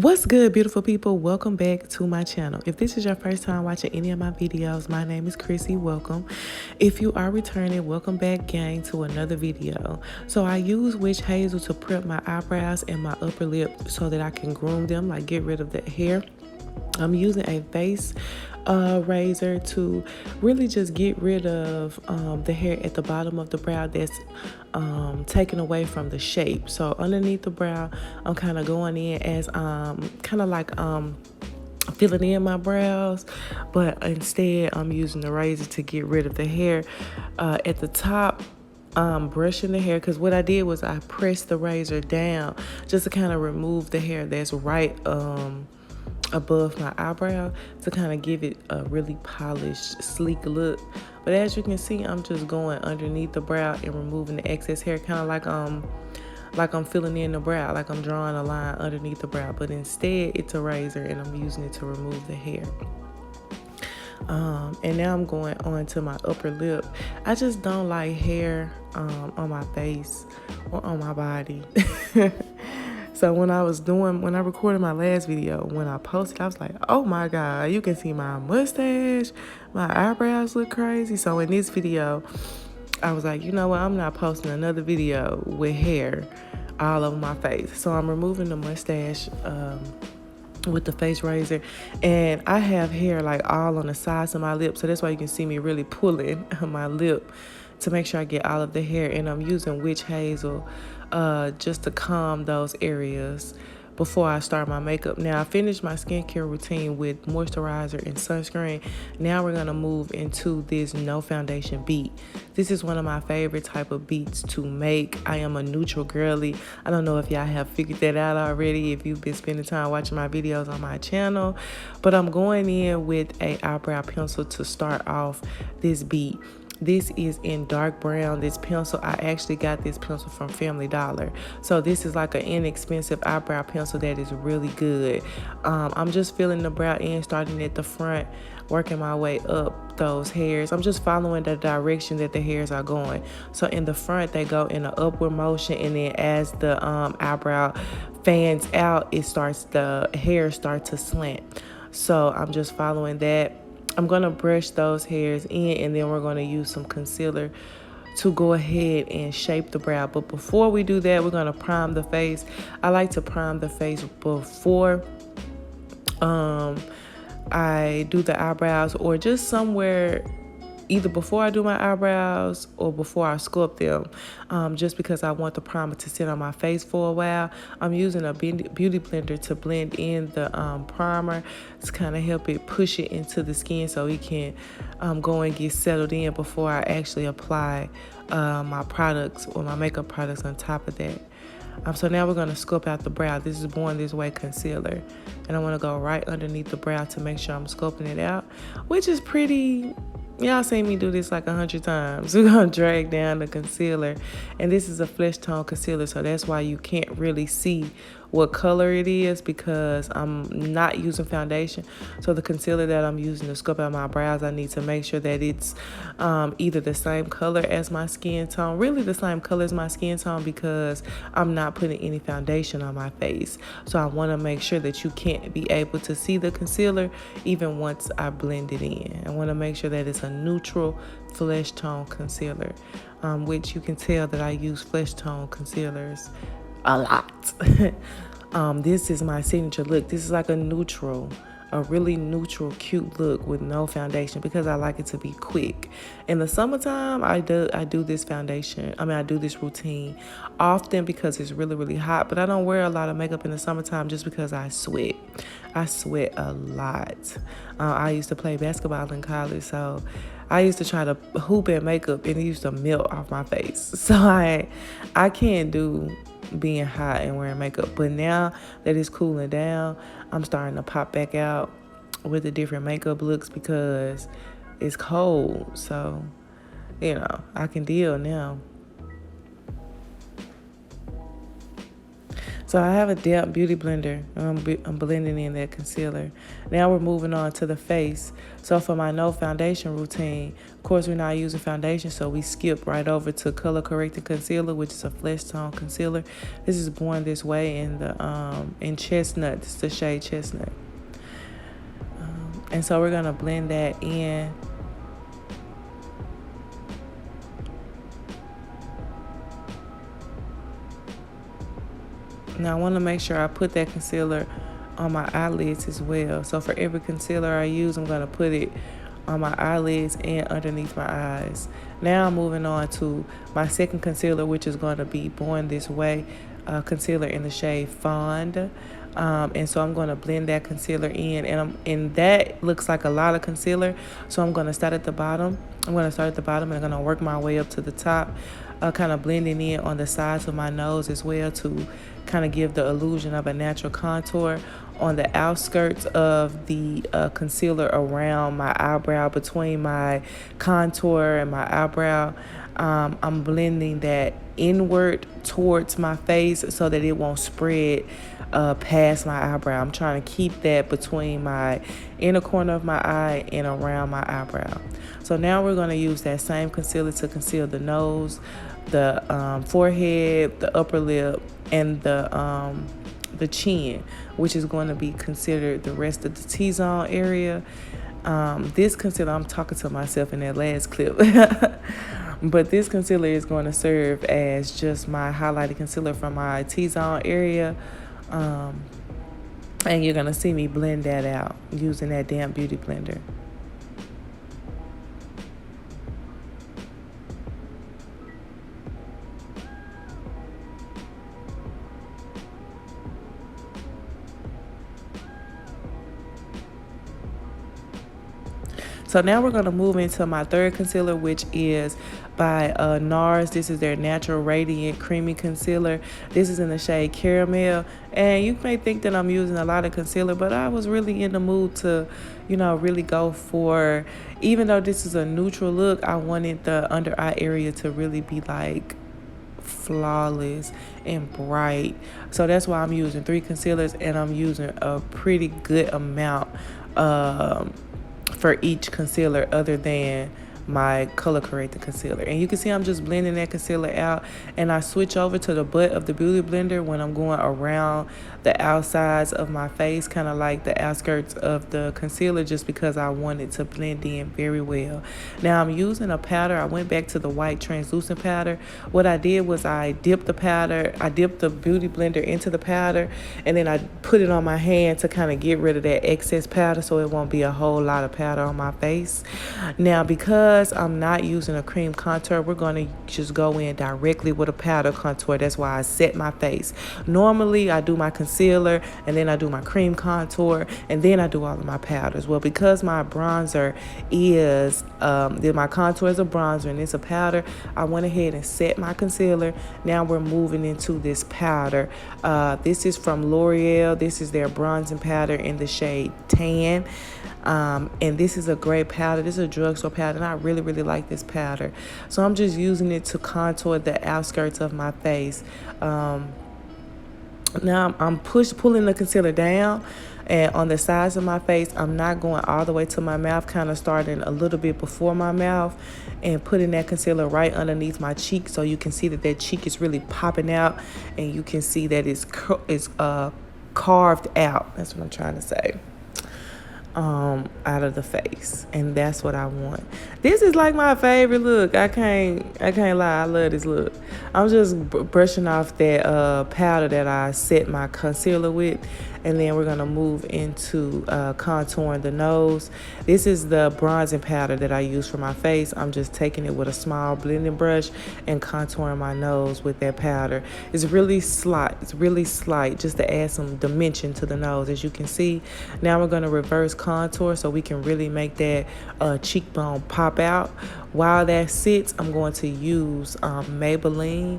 What's good, beautiful people? Welcome back to my channel. If this is your first time watching any of my videos, my name is Chrissy. Welcome. If you are returning, welcome back, gang, to another video. So I use witch hazel to prep my eyebrows and my upper lip so that I can groom them, like get rid of the hair. I'm using a face razor to really just get rid of the hair at the bottom of the brow that's taken away from the shape. So underneath the brow, I'm kind of going in as kind of like filling in my brows, but instead I'm using the razor to get rid of the hair at the top. Brushing the hair, because what I did was I pressed the razor down just to kind of remove the hair that's right above my eyebrow to kind of give it a really polished, sleek look. But as you can see, I'm just going underneath the brow and removing the excess hair, kind of like I'm filling in the brow, like I'm drawing a line underneath the brow. But instead, it's a razor and I'm using it to remove the hair. And now I'm going on to my upper lip. I just don't like hair on my face or on my body. So when I recorded my last video, when I posted, I was like, oh my God, you can see my mustache, my eyebrows look crazy. So in this video, I was like, you know what, I'm not posting another video with hair all over my face. So I'm removing the mustache with the face razor, and I have hair like all on the sides of my lip, so that's why you can see me really pulling my lip to make sure I get all of the hair. And I'm using witch hazel just to calm those areas before I start my makeup. Now I finished my skincare routine with moisturizer and sunscreen. Now we're gonna move into this no foundation beat. This is one of my favorite type of beats to make. I am a neutral girly. I don't know if y'all have figured that out already if you've been spending time watching my videos on my channel, but I'm going in with a eyebrow pencil to start off this beat. This is in dark brown. This pencil, I actually got this pencil from Family Dollar. So this is like an inexpensive eyebrow pencil that is really good. I'm just filling the brow in, starting at the front, working my way up those hairs. I'm just following the direction that the hairs are going. So in the front, they go in an upward motion, and then as the eyebrow fans out, the hairs start to slant. So I'm just following that. I'm going to brush those hairs in, and then we're going to use some concealer to go ahead and shape the brow. But before we do that, we're going to prime the face. I like to prime the face before I do the eyebrows, or just somewhere either before I do my eyebrows or before I sculpt them, just because I want the primer to sit on my face for a while. I'm using a beauty blender to blend in the primer to kind of help it push it into the skin so it can go and get settled in before I actually apply my products or my makeup products on top of that. So now we're going to sculpt out the brow. This is Born This Way concealer, and I want to go right underneath the brow to make sure I'm sculpting it out, which is pretty. Y'all seen me do this like 100 times. We're going to drag down the concealer. And this is a flesh tone concealer, so that's why you can't really see what color it is, because I'm not using foundation. So the concealer that I'm using to sculpt out my brows, I need to make sure that it's either the same color as my skin tone. Really the same color as my skin tone, because I'm not putting any foundation on my face. So I want to make sure that you can't be able to see the concealer even once I blend it in. I want to make sure that it's a neutral flesh tone concealer, which you can tell that I use flesh tone concealers a lot. This is my signature look. This is like a really neutral, cute look with no foundation, because I like it to be quick. In the summertime, I do this foundation. I do this routine often because it's really, really hot, but I don't wear a lot of makeup in the summertime just because I sweat. I sweat a lot. I used to play basketball in college, so I used to try to hoop at makeup and it used to melt off my face. So I can't do being hot and wearing makeup. But now that it's cooling down, I'm starting to pop back out with the different makeup looks because it's cold. So, I can deal now. So I have a damp beauty blender. I'm blending in that concealer. Now we're moving on to the face. So for my no foundation routine, of course we're not using foundation, so we skip right over to color correcting concealer, which is a flesh tone concealer. This is Born This Way in the in Chestnut. It's the shade Chestnut. And so we're gonna blend that in. Now I want to make sure I put that concealer on my eyelids as well. So for every concealer I use, I'm going to put it on my eyelids and underneath my eyes. Now I'm moving on to my second concealer, which is going to be Born This Way concealer in the shade Fawn. And so I'm going to blend that concealer in, and that looks like a lot of concealer. So I'm going to start at the bottom. I'm going to start at the bottom and I'm going to work my way up to the top, kind of blending in on the sides of my nose as well to kind of give the illusion of a natural contour. On the outskirts of the concealer around my eyebrow, between my contour and my eyebrow, I'm blending that inward towards my face so that it won't spread past my eyebrow. I'm trying to keep that between my inner corner of my eye and around my eyebrow. So now we're going to use that same concealer to conceal the nose, the forehead, the upper lip, and the chin, which is going to be considered the rest of the T-zone area. This concealer, I'm talking to myself in that last clip, but this concealer is going to serve as just my highlighted concealer from my T-zone area. And you're going to see me blend that out using that damp beauty blender. So now we're going to move into my third concealer, which is by Nars. This is their Natural Radiant Creamy Concealer. This is in the shade Caramel. And you may think that I'm using a lot of concealer, but I was really in the mood to, really go for, even though this is a neutral look, I wanted the under eye area to really be like flawless and bright. So that's why I'm using 3 concealers, and I'm using a pretty good amount for each concealer other than my color corrected concealer. And you can see I'm just blending that concealer out, and I switch over to the butt of the beauty blender when I'm going around the outsides of my face, kind of like the outskirts of the concealer, just because I want it to blend in very well. Now I'm using a powder. I went back to the white translucent powder. What I did was I dipped the beauty blender into the powder, and then I put it on my hand to kind of get rid of that excess powder so it won't be a whole lot of powder on my face. Now, because I'm not using a cream contour, we're going to just go in directly with a powder contour. That's why I set my face. Normally, I do my concealer, and then I do my cream contour, and then I do all of my powders. Well, because my bronzer is, my contour is a bronzer and it's a powder, I went ahead and set my concealer. Now we're moving into this powder. This is from L'Oreal. This is their bronzing powder in the shade Tan. And this is a great powder. This is a drugstore powder, and I really, really like this powder. So I'm just using it to contour the outskirts of my face. Now I'm pulling the concealer down, and on the sides of my face, I'm not going all the way to my mouth, kind of starting a little bit before my mouth and putting that concealer right underneath my cheek, so you can see that cheek is really popping out, and you can see that it's carved out. That's what I'm trying to say. Out of the face, and that's what I want. This is like my favorite look. I can't lie, I love this look. I'm just brushing off that powder that I set my concealer with, and then we're gonna move into contouring the nose. This is the bronzing powder that I use for my face. I'm just taking it with a small blending brush and contouring my nose with that powder. It's really slight, just to add some dimension to the nose. As you can see, now we're gonna reverse contour so we can really make that cheekbone pop out. While that sits, I'm going to use Maybelline.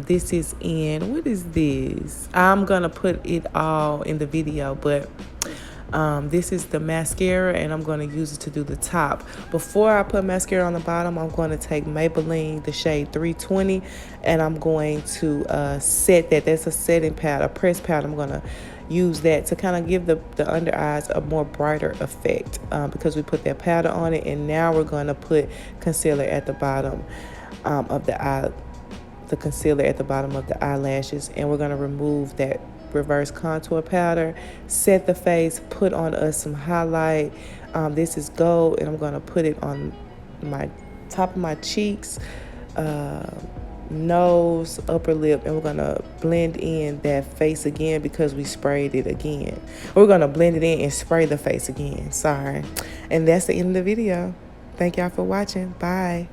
This is in, what is this? I'm gonna put it all in the video, but This is the mascara, and I'm going to use it to do the top. Before I put mascara on the bottom, I'm going to take Maybelline, the shade 320, and I'm going to set that. That's a setting powder, a press powder. I'm going to use that to kind of give the under eyes a more brighter effect because we put that powder on it. And now we're going to put concealer at the bottom of the eye, the concealer at the bottom of the eyelashes, and we're going to remove that reverse contour powder, set the face, put on us some highlight. This is gold, and I'm going to put it on my top of my cheeks, nose, upper lip, and we're going to blend in that face again because we sprayed it again. We're going to blend it in and spray the face again. Sorry. And that's the end of the video. Thank y'all for watching. Bye.